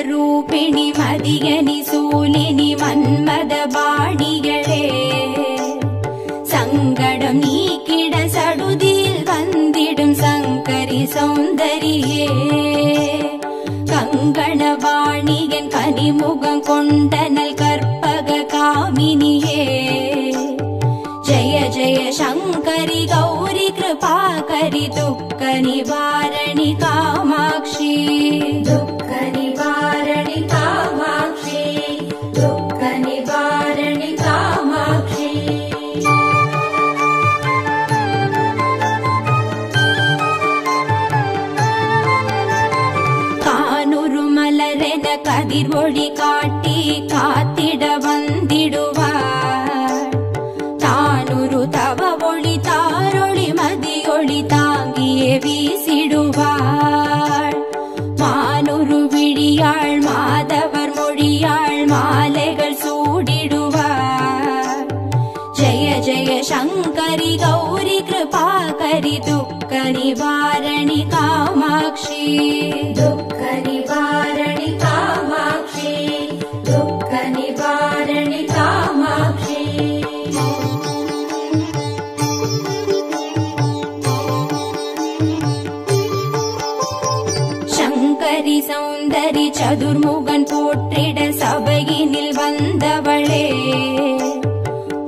ರೂಪಿಣಿ ಮದಿಯನಿ ಸೂಲಿನಿ ಮನ್ಮದ ಬಾಣಿಗಳೇ சங்கடம் நீக்கிட சடுதியில் வந்திடும் சங்கரி சௌந்தரியே கங்கணவாணியன் கனிமுகம் கொண்டனல் கற்பக காமினியே ஜய ஜய சங்கரி கௌரி கிருபாகரி துக்க நிவாரணி காமாட்சி துக்க நிவாரணி காமாட்சி துக்க நிவாரணி காமாட்சி கதிர் ஒளி காட்டி காத்திட வந்திடுவார் தானுரு தவ ஒளி தாரொளி மதியொளி தாங்கியே வீசிடுவார் மானுரு விழியாள் மாதவர் மொழியாள் மாலைகள் சூடிடுவார் ஜய ஜய சங்கரி கௌரி கிருபாகரி துக்க நிவாரணி காமாட்சி துக்க நிவாரணி காமாட்சி துக்க நிவாரணி காமாட்சி சங்கரி சௌந்தரி சதுர்முகன் போற்றிட சபையினில் வந்தவளே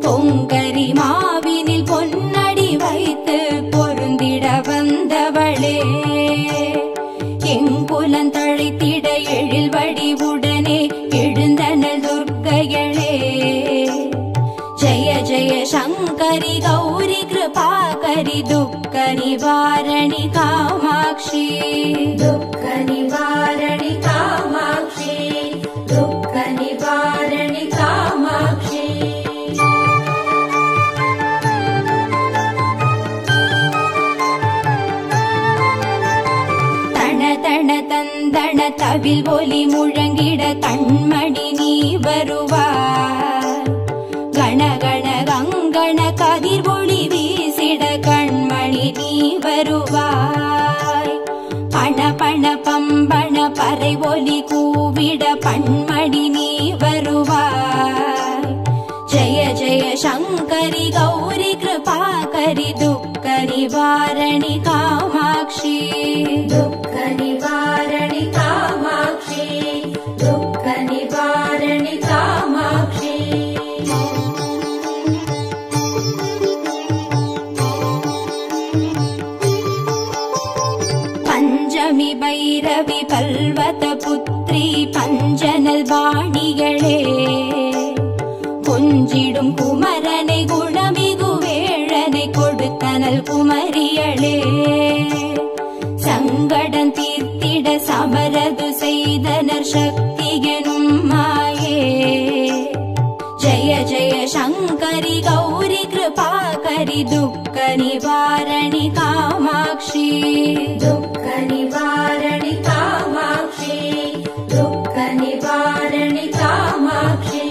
பொங்கரி மாவினில் பொன்னடி வைத்து பொருந்திட வந்தவளே எங்குலன் தழைத்திட எழில் வடிவுடனே எழுந்தனல் துர்க்கையளே ஜய ஜய சங்கரி கௌரி கிருபாகரி துக்க நிவாரணி காமாட்சி துக்க நிவாரணி காமாட்சி துக்க நிவாரணி காமாட்சி தண தந்தன தவில் ஒலி முழங்கிட கண்மணி நீ வருவார் கணகண கங்கண கதிர் ஒளி வீசிட கண்மணி நீ வருவாய் பண பண பம்பண பறை ஒலி கூவிட பண்மணி நீ வருவாய் ஜய ஜய சங்கரி கௌரி கிருபாகரி துக்க நிவாரணி காமாட்சி துக்க நிவாரணி காமாட்சி துக்க நிவாரணி காமாட்சி பஞ்சமி பைரவி பல்வத புத்ரி பஞ்சனல் வாணிகளே கொஞ்சிடும் குமரனை குணமிகு வேழனை கொடுத்தனல் குமரியளே சங்கடம் தீர்த்திட சமரது செய்தனர் சக்தியனும் மாயே ஜய ஜய சங்கரி கௌரி கிருபாகரி துக்க நிவாரணி காமாட்சி துக்க நிவாரணி காமாட்சி துக்க நிவாரணி காமாட்சி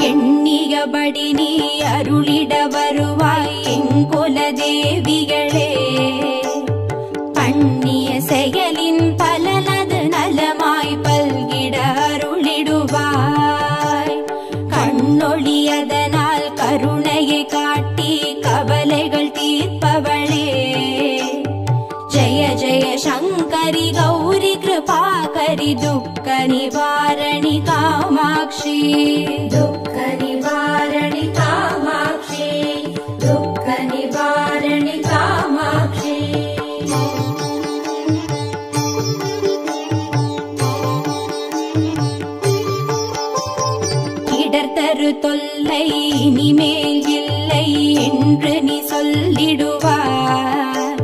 எண்ணியபடி நீ அருளிட வருவாய் எங்குல தேவிகளே பண்ணிய செயலின் பலனது நலமாய் பல்கிட அருளிடுவாய் கண்ணொழியதனால் கருணையை காட்டி கவலைகள் தீர்ப்பவளே ஜய ஜய சங்கரி கௌரி கிருபாகரி துக்க நிவாரணி காமாட்சி துக்க நிவாரணி காமாட்சி துக்க நிவாரணி காமாட்சி இடர்தரு தொல்லை இனிமேல் இல்லை என்று நீ சொல்லிடுவார்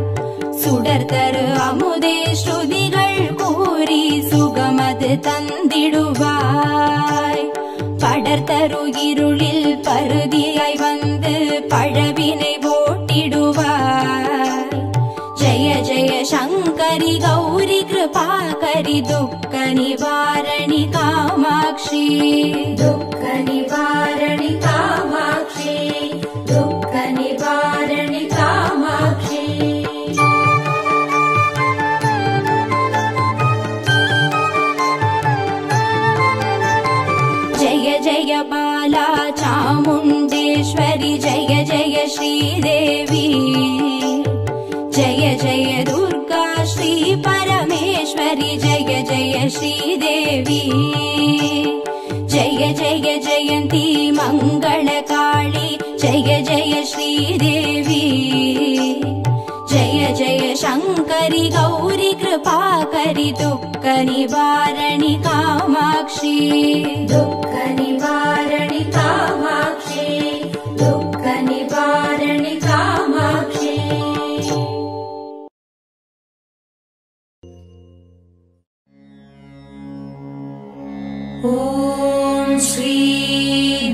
சுடர்தரு அமுதே ஸ்ருதிகள் கூறி சுகமது தந்திடுவாய் படர்தரு இருளில் பருதியாய் வந்து பழவினை शङ्करि गौरि कृपाकरि दुःख निवारणि कामाक्षि दुःख निवारणि कामाक्षि दुःख निवारणि कामाक्षि जय जय बाला चामुण्डेश्वरि जय जय श्रीदेवी जय जय दुर्गा श्री परमेश्वरि जय जय श्रीदेवी जय जय जयन्ती मङ्गलकाळी जय जय श्रीदेवी जय जय शङ्करि गौरि कृपाकरि दुःख निवारणि कामाक्षि दुःख निवारणि कामाक्षि दुःख निवारणि कामाक्षि ॐ श्री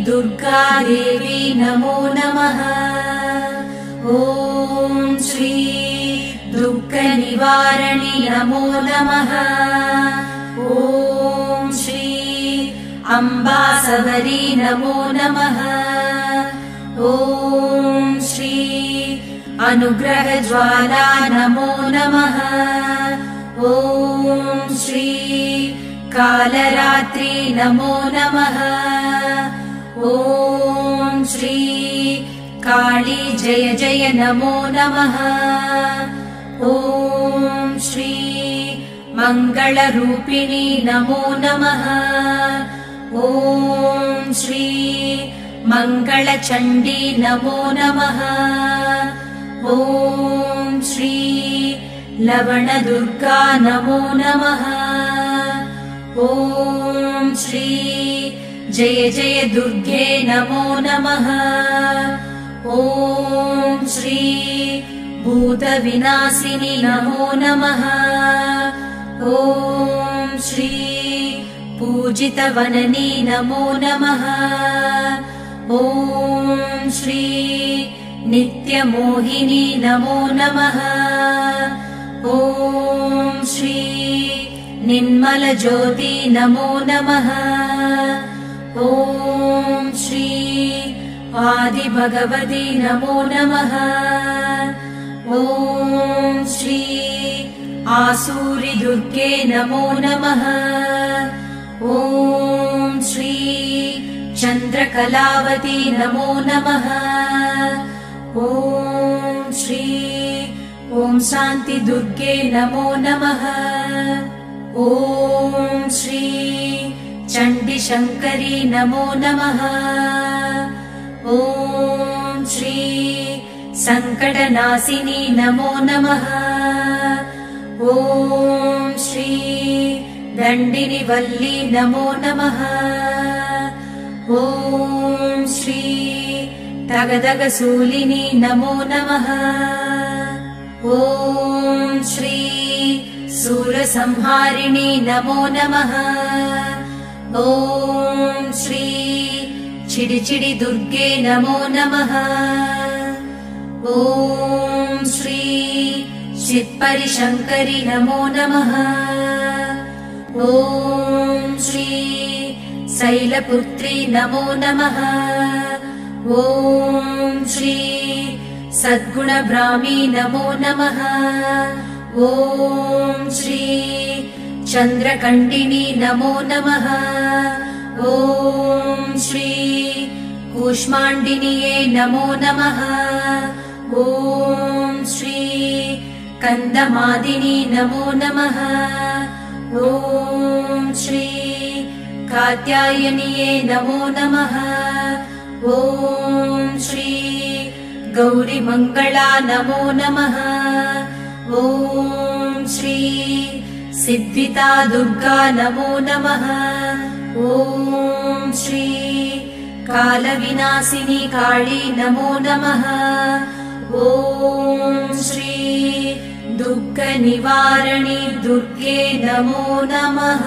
दुर्गा देवी नमो नमः ॐ श्री दुःख निवारणि नमो नमः ॐ श्री अम्बा सबरी नमो नमः ॐ श्री अनुग्रह ज्वाला नमो नमः ॐ श्री कालरात्रि नमो नमः ॐ श्री काली जय जय नमो नमः ॐ श्री मङ्गलरूपिणी नमो नमः ॐ श्री मङ्गलचण्डी नमो नमः ॐ श्री लवणदुर्गा नमो नमः ॐ श्री जय जय दुर्गे नमो नमः ॐ श्री भूतविनाशिनि नमो नमः ॐ श्री पूजितवननी नमो नमः ॐ श्री नित्यमोहिनी नमो नमः ॐ श्री निर्मलज्योति नमो नमः ॐ श्री आदिभगवती नमो नमः ॐ श्री आसूरि दुर्गे नमो नमः ॐ श्री चन्द्रकलावती नमो नमः ॐ श्री ॐ शान्ति दुर्गे नमो नमः ॐ श्री चण्डी शङ्करी नमो नमः ॐ श्री सङ्कटनाशिनी नमो नमः ॐ श्री दण्डिनि वल्ली नमो नमः ॐ श्री तगदगसूलिनी नमो नमः ॐ श्री सूरसंहारिणी नमो नमः ॐ श्री चिडिचिडि दुर्गे नमो नमः ॐ श्री चित्परि शङ्करि नमो नमः ॐ श्री शैलपुत्री नमो नमः ॐ श्री सद्गुणब्राह्मी नमो नमः ॐ श्री चन्द्रकण्डिनी नमो नमः ॐ श्री कूष्माण्डिन्ये नमो नमः ॐ श्री कन्दमादिनी नमो नमः ॐ श्री कात्यायन्ये नमो नमः ॐ श्री गौरीमङ्गला नमो नमः ॐ श्री सिद्धिता दुर्गा नमो नमः ॐ श्री कालविनाशिनी काली नमो नमः ॐ श्री दुःखनिवारणि दुर्गे नमो नमः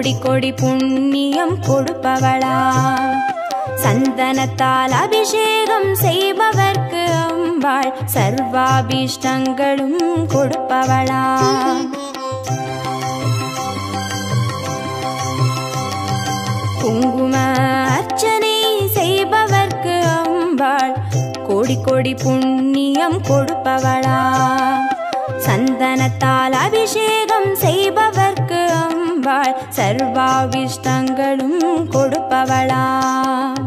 கோடி கோடி புண்ணியம் கொடுப்பவளாம். சந்தனத்தால் அபிஷேகம் செய்பவர்க்கு அம்பாள் சர்வாபீஷ்டங்களும் கொடுப்பவளாம். குங்கும அர்ச்சனை செய்பவர்க்கு அம்பாள் கோடி கோடி புண்ணியம் கொடுப்பவளாம். சந்தனத்தால் அபிஷேகம் செய்பவர்க்கு அம்பாள் சர்வாபீஷ்டங்களும் கொடுப்பவளாம்.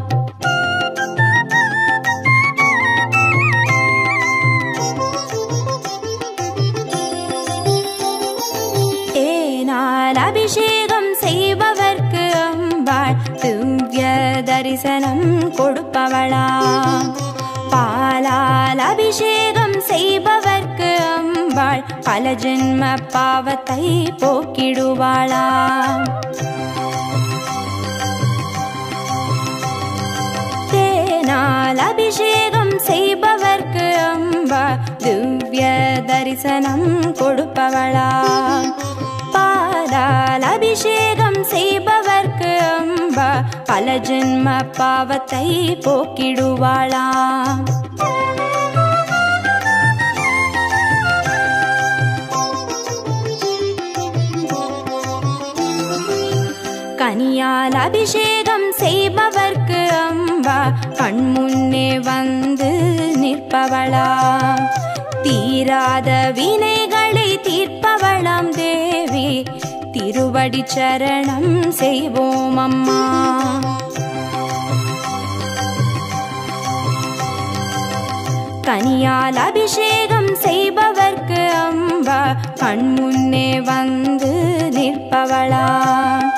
தேனால் அபிஷேகம் செய்பவர்க்கு அம்பாள் திவ்ய தரிசனம் கொடுப்பவளாம். பாலால் அபிஷேகம் செய்பவர்க்கு அம்பாள் பல ஜென்ம பாவத்தை போக்கிடுவாளாம். தேனால் அபிஷேகம் செய்பவர்க்கு அம்பாள் திவ்ய தரிசனம் கொடுப்பவளாம். பாலால் அபிஷேகம் செய்பவர்க்கு அம்பா பல ஜென்ம பாவத்தை போக்கிடுவாளாம். கனியால் அபிஷேகம் செய்பவர்க்கு அம்பா கண்முன்னே வந்து நிற்பவளாம். தீராத வினைகளை தீர்ப்பவளாம் தேவி திருவடி சரணம் செய்வோம் அம்மா. கனியால் அபிஷேகம் செய்பவர்க்கு அம்பா கண்முன்னே வந்து நிற்பவளாம்.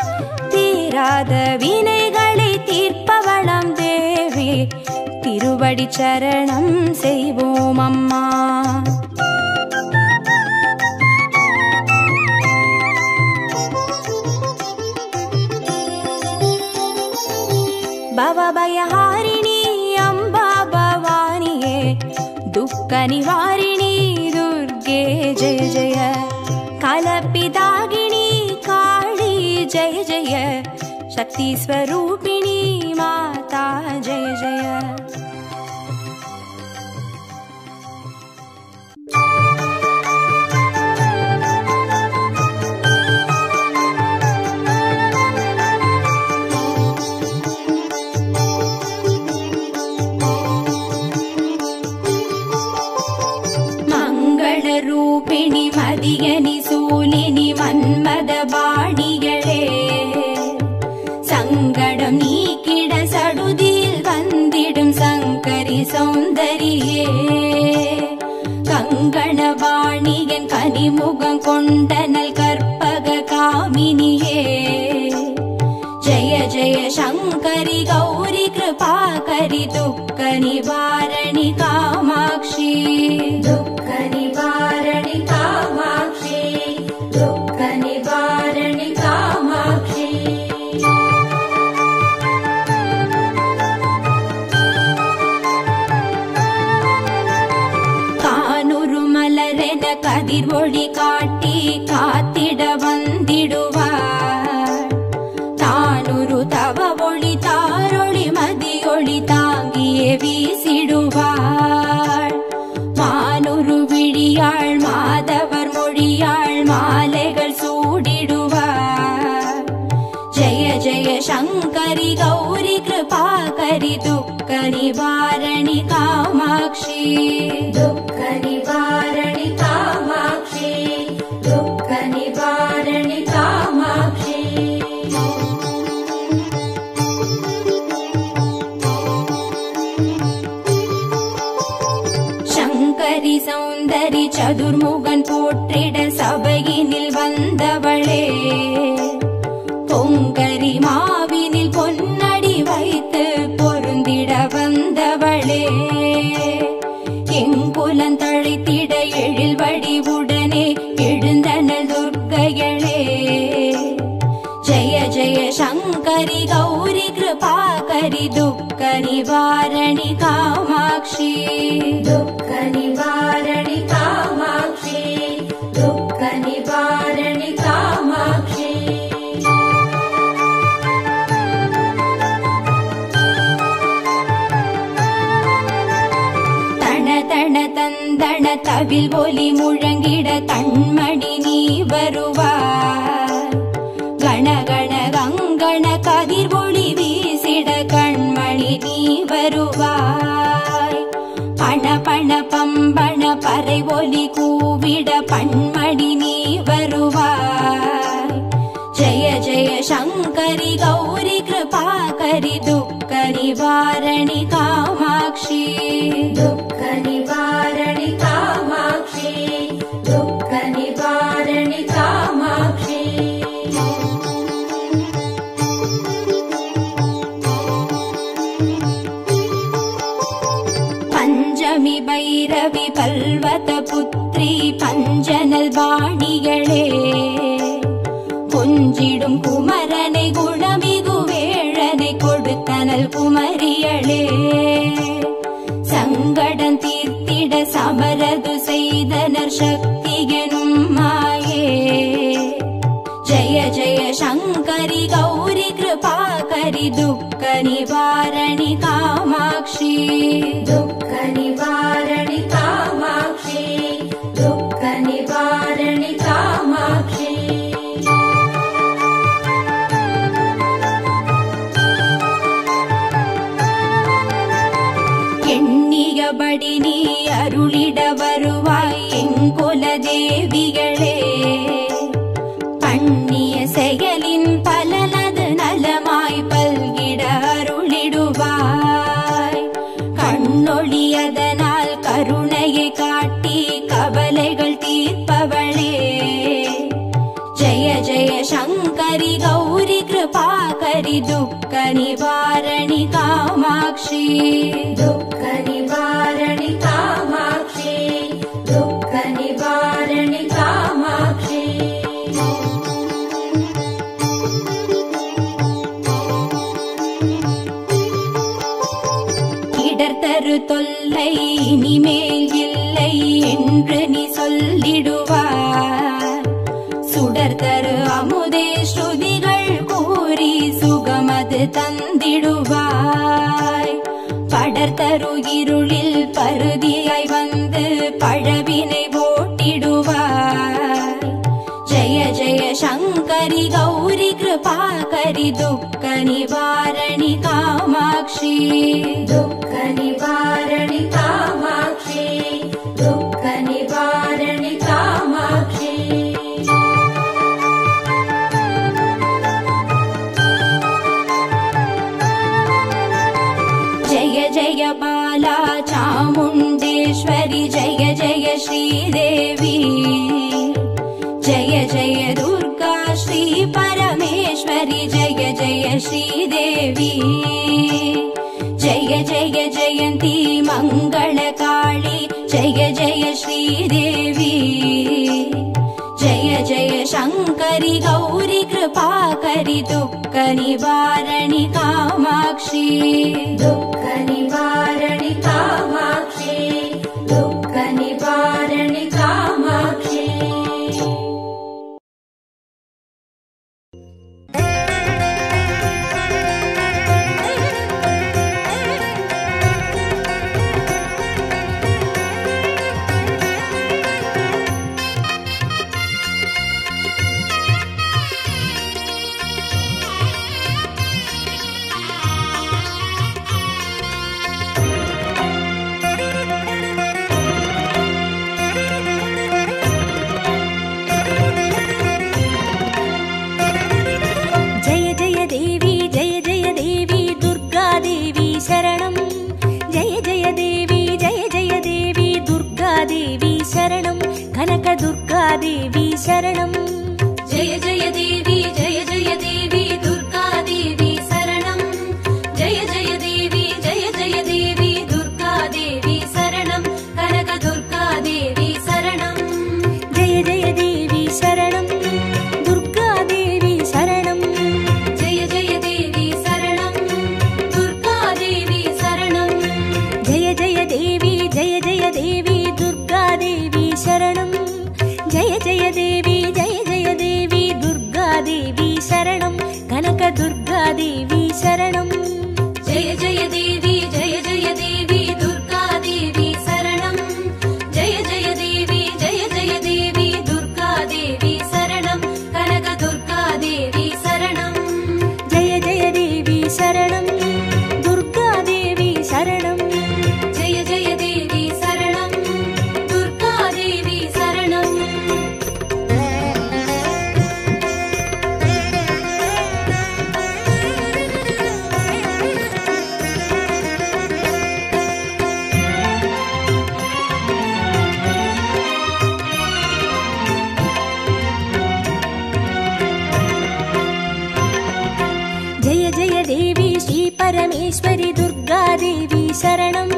தீராத வினைகளை தீர்ப்பவளாம் தேவி திருவடி சரணம் செய்வோம் அம்மா. பவபயஹாரிணி அம்பா பவானியே துக்க நிவாரிணி துர்गे जय जय. கலப்பிதாகினி காளி जय जय. शक्ति स्वरूपिणी माता जय जय. रूपिणी मदियनि सूलिनि मन्मद बाणिगळे संगडम नीकिड सडुदिल वंदिडुम संकरी सौंदरिये कंगण वाणिगन कनिमुगं कोंडनल कर्पग कामिनिये जय जय शंकरी गौरी कृपाकरि दुःख निवारणि कामाक्षी दुःख निवारणि कामाक्षी दुःख निवारणि कामाक्षी. कानूरु मलरेन कदिर्वोळि काट्टि कात्तिड वंदिडुवार तानूरु तव ओळि तारोळि मदियोळि तांगिये वीसिडुवार मानूरु विडियाळ माधवर मोळियाळ मालेगळ सूडिडुवार जय जय शंकरी गौरी कृपाकरि दुःख निवारणि कामाक्षी दुःख निवारणि कामाक्षी दुःख निवारणि कामाक्षी. शंकरी सौंदरी चतुर्मुगन पोट्टिड सभैयिनिल वंदवळे பொங்கரி மாவினில் பொன்னடி வைத்து பொருந்திட வந்தவளே எங்குலன் தழைத்திட எழில் வடிவுடனே எழுந்தனள் துர்க்கையளே जय जय शंकरी गौरी कृपाकरि दुःख निवारणि कामाक्षी दुःख निवारणि कामाक्षी दुःख निवारणि कामाक्षी. தண தவில் ஒலி முழங்கிட கண்மணி நீ வருவாய். கணகண கங்கண கதிர் ஒளி வீசிட கண்மணி நீ வருவாய். பண பண பம்பண பறை ஒலி கூவிட பண்மணி நீ வருவாய். ஜய ஜய சங்கரி கௌரி கிருபாகரி துக்க நிவாரணி காமாட்சி. दुःख निवारणि कामाक्षी दुःख निवारणि कामाक्षी. பஞ்சமி பைரவி பல்வத புத்ரி பஞ்சனல் வாணிகளே. கொஞ்சிடும் குமரனை குணமிகு வேழனை கொடுத்தனல் குமரியளே. சங்கடம் தீர்த்திட சமரது செய்தனர் சக்தி எனும் மாயே. ஜய ஜய சங்கரி கௌரி கிருபாகரி துக்க நிவாரணி காமாட்சி. दुःख निवारणि कामाक्षी दुःख निवारणि कामाक्षी. எண்ணியபடி நீ அருளிட வருவாய் எங்குல தேவிகளே. பண்ணிய செயலின் பலனது நலமாய் பல்கிட அருளிடுவாய். கண்ணொழியதனால் கருணையை காட்டி கவலைகள் தீர்ப்பவளே. ஜய ஜய சங்கரி கௌரி கிருபாகரி துக்க நிவாரணி காமாட்சி. दुःख निवारणि कामाक्षी दुःख निवारणि कामाक्षी. இடர்தரு தொல்லை இனிமேல் இல்லை என்று நீ சொல்லிடுவார். சுடர்தரு அமுதே ஸ்ருதிகள் கூறி சுகமது தந்திடுவாய். படர்தரு இருளில் பருதியாய் வந்து பழவினை ஓட்டிடுவாய். ஜய ஜய சங்கரி கௌரி கிருபாகரி துக்க நிவாரணி காமாட்சி. दुःख निवारणि कामाक्षी दुःख निवारणि कामाक्षी. जय जय बाला चामुण्डेश्वरि जय जय श्रीदेवी. जय जय दुर्गा श्री परमेश्वरि जय जय श्रीदेवी. जय जय जयन्ती मङ्गलकाली जय जय श्रीदेवी. जय जय शङ्करि गौरी कृपाकरि दुःख निवारणि कामाक्षी. दुःख निवारणि कामाक्षी दुःख निवारणि कामाक्षी. देवी शरणं जय जय देवी दुर्गा देवी शरणं जय जय देवी दुर्गा देवी शरणं कनक दुर्गा देवी शरणं जय जय देवी शरणं दुर्गा देवी शरणं जय जय देवी शरणं दुर्गा देवी शरणं जय जय देवी दुर्गा देवी शरणं जय जय देवी दुर्गा देवी शरणं कनक दुर्गा देवी शरणं जय जय देवी दुर्गा देवी शरणं जय जय भुवनेश्वरि दुर्गादेवी शरणं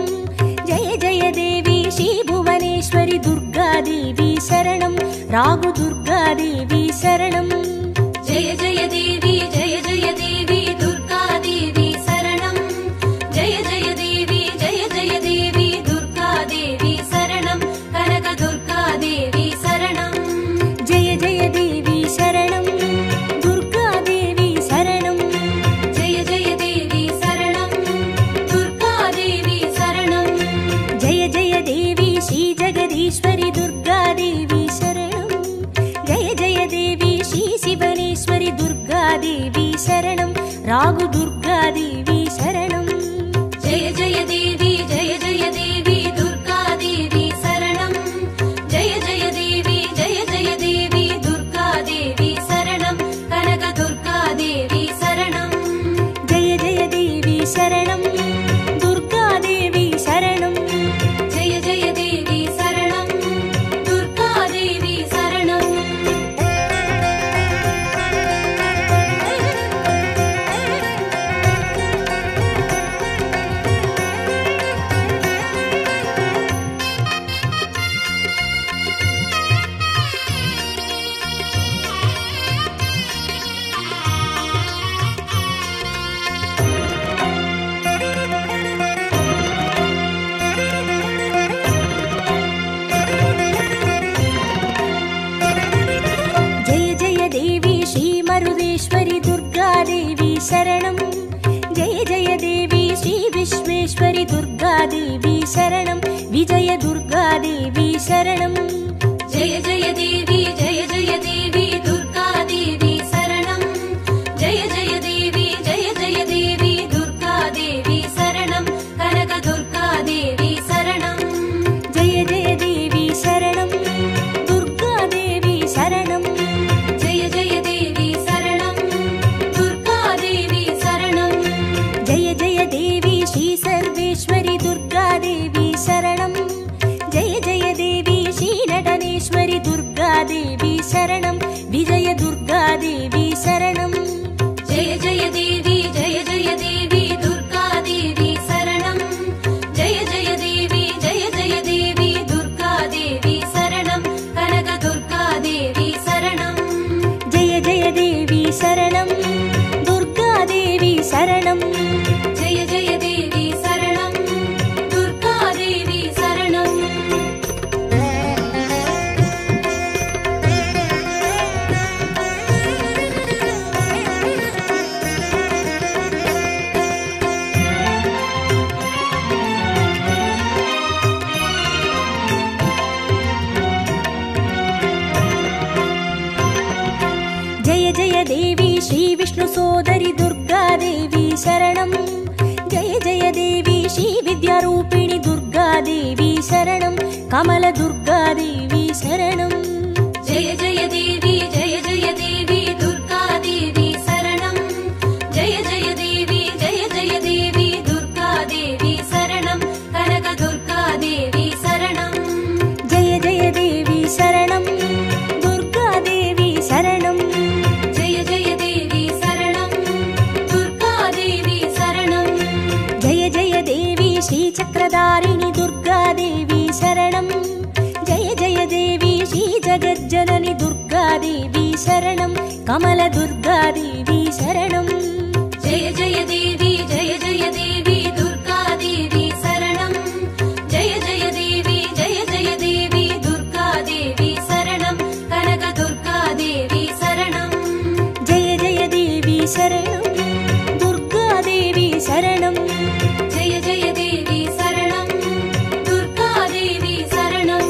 जय जय देवी श्रीभुवनेश्वरि दुर्गादेवी शरणं रागु दुर्गादेवी शरणं जय जय देवी दुर्गादेवी शरणं जय जय देवी दुर्गादेवी शरणं कनक दुर्गादेवी शरणं जय जय देवी शरणं दुर्गादेवी शरणं जय जय देवी शरणं दुर्गादेवी शरणं जय जय देवी श्री जगदीश्वरि दुर्गादेवी शरणं जय जय देवी श्री शिवनेश्वरि दुर्गादेवी शरणं रागु दुर्गादेवी शरणं जय जय देवी दुर्गादेवी शरणं जय जय देवी दुर्गादेवी शरणं कनक दुर्गादेवी शरणं जय जय देवी शरणं दुर्गादेवी शरणं जय जय देवी शरणं दुर्गादेवी शरणं मरुदेश्वरि दुर्गादेवी शरणं जय जय देवी श्री विश्वेश्वरि दुर्गादेवी शरणं विजय दुर्गादेवी शरणं जय जय देवी दुर्गादेवी शरणं जय जय देवी दुर्गादेवी शरणं कनक दुर्गादेवी शरणं जय जय देवी शरणं दुर्गादेवी शरणं जय जय देवी शरणं दुर्गादेवी शरणं जय जय देवी श्री सर्वेश्वरि दुर्गादेवी शरणं जय जय देवी श्री नटनेश्वरि दुर्गादेवी शरणं विजय दुर्गादेवी शरणं जय जय देवी दुर्गादेवी शरणं जय जय देवी दुर्गादेवी शरणं कनक दुर्गादेवी शरणं जय जय देवी शरणं दुर्गादेवी शरणं जय जय देवी शरणं दुर्गादेवी शरणं जय जय देवी श्री विष्णु सोदरि दुर्गादेवी शरणं जय जय देवी श्री विद्यारूपिणि दुर्गादेवी शरणं कमल दुर्गादेवी शरणं जय जय देवी दुर्गादेवी शरणं जय जय देवी दुर्गादेवी शरणं कनक दुर्गादेवी शरणं जय जय देवी शरणं दुर्गादेवी शरणं जय जय देवी शरणं दुर्गादेवी शरणं जय जय देवी श्री चक्रधारिणि दुर्गादेवी शरणं जय जय देवी श्री जगज्जननि दुर्गादेवी शरणं कमल दुर्गादेवी शरणं जय जय देवी दुर्गादेवी शरणं जय जय देवी दुर्गादेवी शरणं कनक दुर्गादेवी शरणं जय जय देवी शरणं दुर्गादेवी शरणं जय जय देवी शरणं दुर्गादेवी शरणं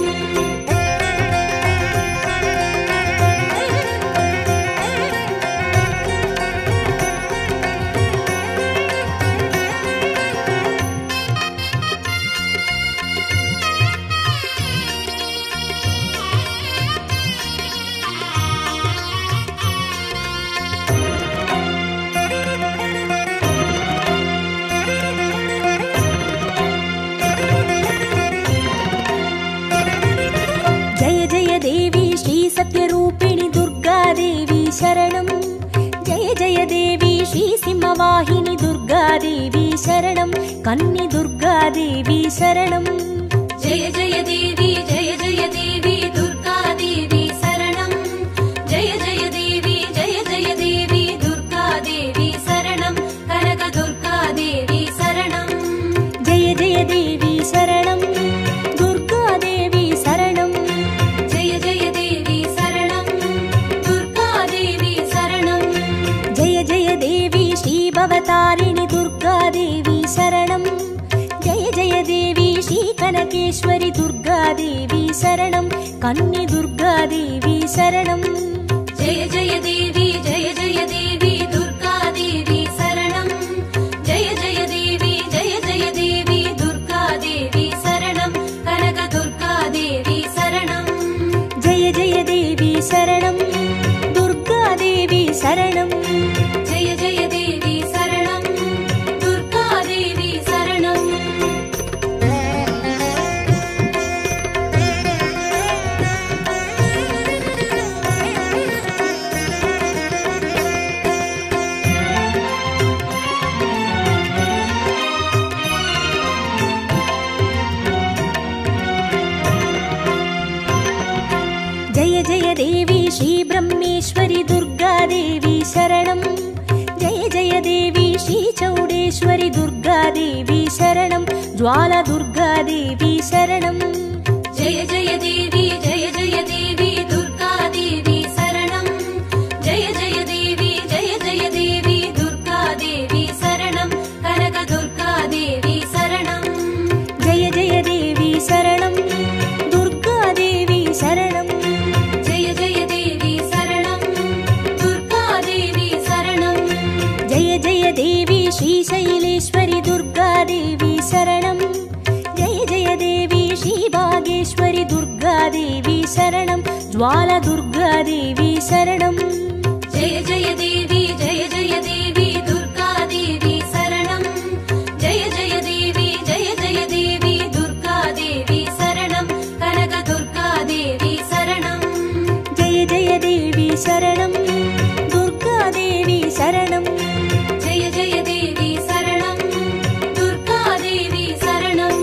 देवी श्री सत्यरूपिणि दुर्गादेवी शरणं जय जय जय देवी श्री सिंहवाहिनी दुर्गादेवी शरणं कन्नि दुर्गादेवी शरणं जय जय देवी दुर्गादेवी शरणं जय जय देवी दुर्गादेवी शरणं कनक दुर्गादेवी शरणं जय जय देवी शरणं दुर्गादेवी शरणं जय जय देवी शरणं दुर्गादेवी शरणं जय जय देवी श्री भवतारिणि दुर्गादेवी शरणं जय जय देवी श्री कनकेश्वरी दुर्गादेवी शरणं कन्नि दुर्गादेवी शरणं जय जय देवी दुर्गादेवी शरणं जय जय देवी दुर्गादेवी शरणं कनक दुर्गादेवी शरणं जय जय देवी शरणं दुर्गादेवी शरणं जय जय देवी शरणं दुर्गादेवी शरणं जय जय देवी श्री ब्रह्मेश्वरी दुर्गादेवी शरणं जय जय देवी श्री चौडेश्वरी दुर्गादेवी शरणं ज्वाला दुर्गादेवी शरणं जय जय देवी दुर्गादेवी शरणं जय जय देवी दुर्गादेवी शरणं कनक दुर्गादेवी शरणं जय जय देवी शरणं दुर्गादेवी शरणं जय जय देवी शरणं दुर्गादेवी शरणं जय जय देवी श्रीशैलेश्वरी दुर्गादेवी शरणं जय जय देवी श्रीभागेश्वरी दुर्गादेवी शरणं ज्वाला दुर्गादेवी शरणं जय जय देवी दुर्गादेवी शरणं जय जय देवी दुर्गादेवी शरणं कनक दुर्गादेवी शरणं जय जय देवी शरणं दुर्गादेवी शरणं जय जय देवी शरणं दुर्गादेवी शरणं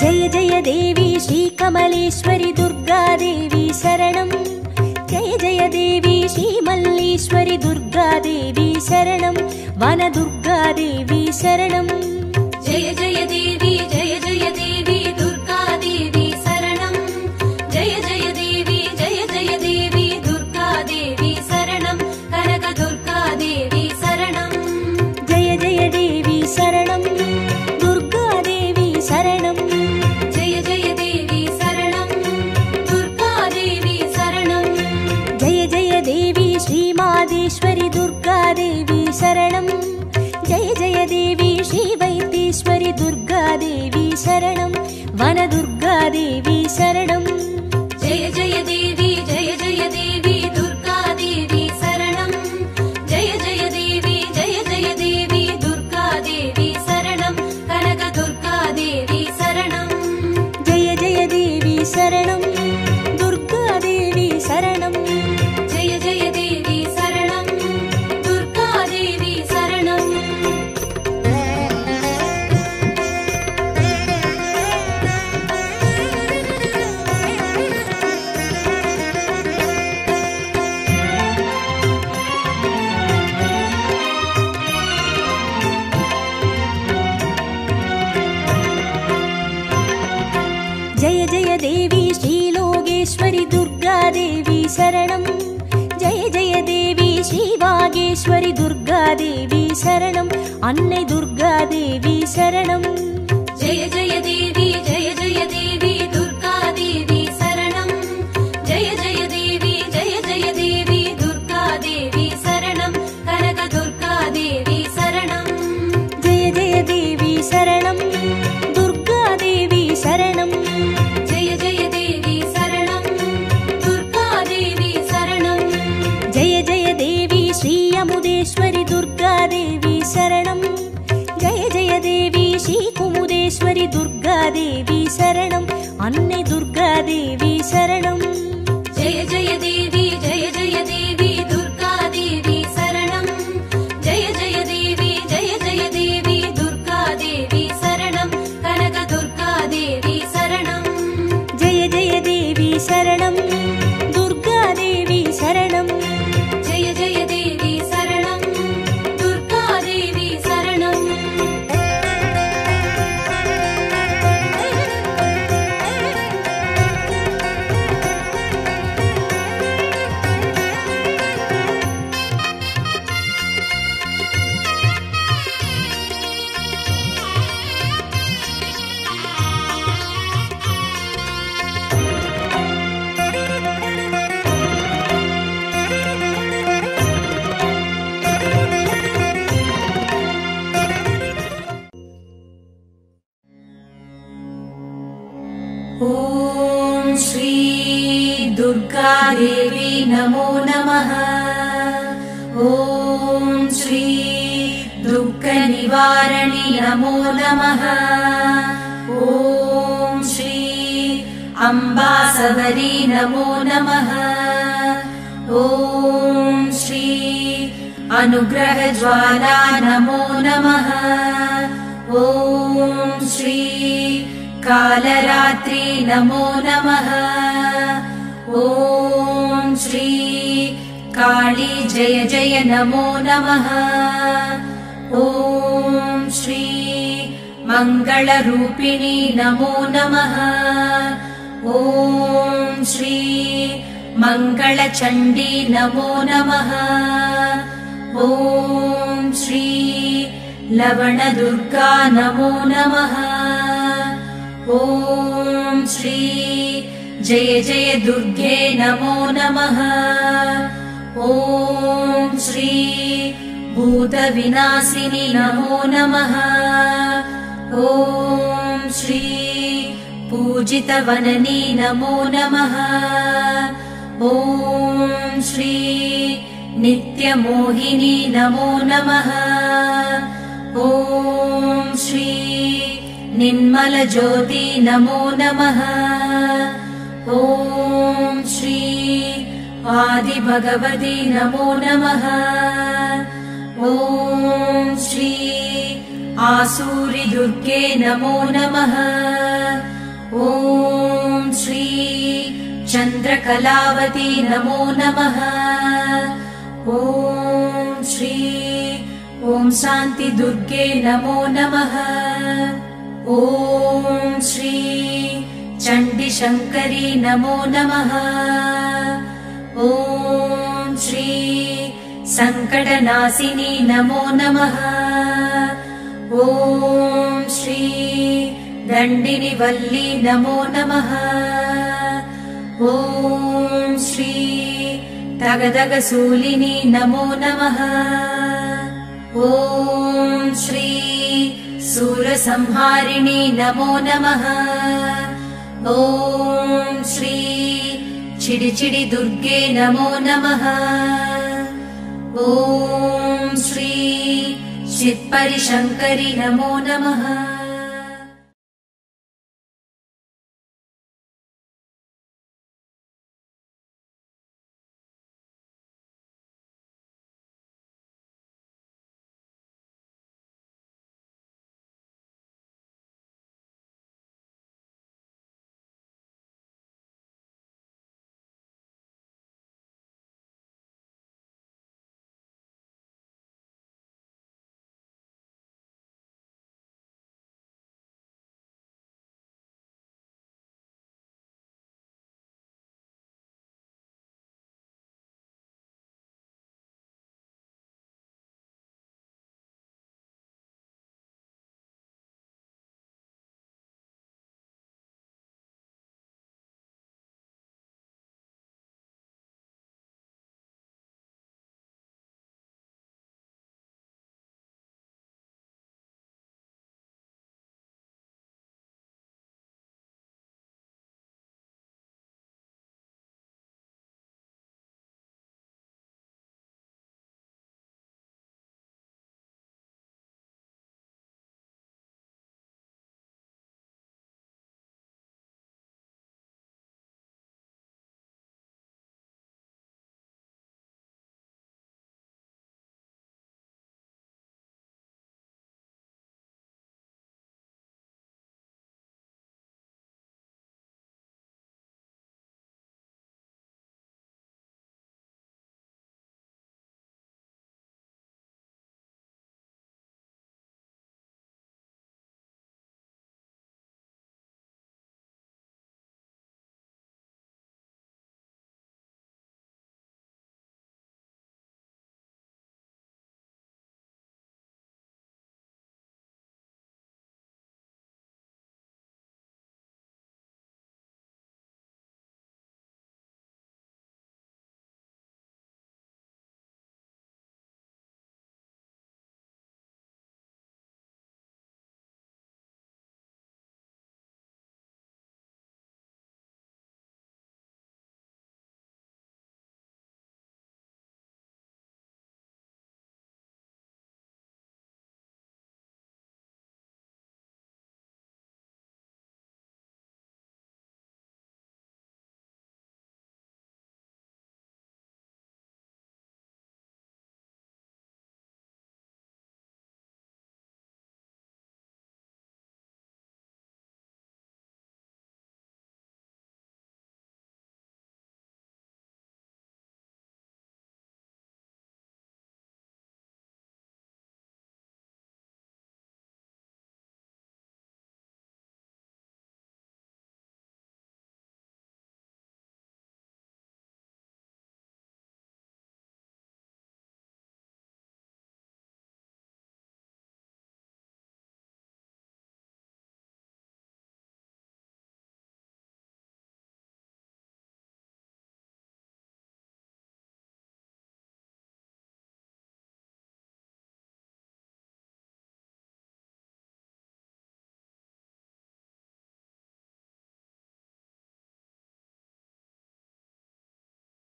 जय जय देवी श्रीकमलेश्वरी दुर्गादेवी शरणं जय जय देवी श्रीमल्लीश्वरी दुर्गादेवी शरणं वनदुर्गादेवी शरणं जय जय देवी दुर्गादेवी शरणं जय जय देवी दुर्गादेवी शरणं कनक दुर्गादेवी शरणं जय जय देवी शरणं दुर्गादेवी शरणं जय जय देवी शरणं दुर्गादेवी शरणं जय जय देवी श्रीमादेश्वरी दुर्गादेवी शरणं जय जय देवी श्रीवैद्येश्वरी दुर्गादेवी शरणं वनदुर्गादेवी शरणं जय जय देवी दुर्गादेवी शरणं जय जय देवी दुर्गादेवी शरणं कनक दुर्गादेवी शरणं जय जय देवी शरणं दुर्गादेवी शरणं जय जय देवी शरणं दुर्गादेवी शरणं जय जय देवी श्रीलोकेश्वरी दुर्गादेवी शरणं जय जय देवी श्रीवागेश्वरी दुर्गादेवी शरणं अन्नै दुर्गादेवी शरणं जय जय देवी दुर्गादेवी शरणं जय जय देवी दुर्गादेवी शरणं कनक दुर्गादेवी शरणम् अन्ने दुर्गादेवी शरणम् जय जय देवी दुर्गादेवी शरणम् जय जय देवी दुर्गादेवी शरणम् कनक दुर्गादेवी शरणम् जय जय देवी शरणम् दुर्गादेवी शरणम् जय जय देवी शरणम् दुर्गादेवी शरणम् ॐ श्री दुर्गादेवी नमो नमः। ॐ श्री दुःखनिवारणी नमो नमः। ॐ श्री अम्बासवरी नमो नमः। ॐ श्री अनुग्रहज्वाला नमो नमः। ॐ श्री कालरात्रि नमो नमः। ॐ श्री काली जय जय नमो नमः। ॐ श्री मङ्गलरूपिणी नमो नमः। ॐ श्री मङ्गलचण्डी नमो नमः। ॐ श्री लवणदुर्गा नमो नमः। ॐ श्री जय जय दुर्गे नमो नमः। ॐ श्री भूतविनाशिनी नमो नमः। ॐ श्री पूजितवननी नमो नमः। ॐ श्री नित्यमोहिनी नमो नमः। ॐ श्री निर्मलज्योति नमो नमः। ॐ श्री आदिभगवती नमो नमः। ॐ श्री आसूरि दुर्गे नमो नमः। ॐ श्री चन्द्रकलावती नमो नमः। ॐ श्री ॐ शान्ति दुर्गे नमो नमः। ॐ श्री चण्डीशङ्करी नमो नमः। ॐ श्री सङ्कटनाशिनी नमो नमः। ॐ श्री दण्डिनिवल्ली नमो नमः। ॐ श्री तगदगशूलिनी नमो नमः। ॐ श्री सूरसंहारिणी नमो नमः। ॐ श्री चिडिचिडि दुर्गे नमो नमः। ॐ श्री चित्परिशङ्करि नमो नमः।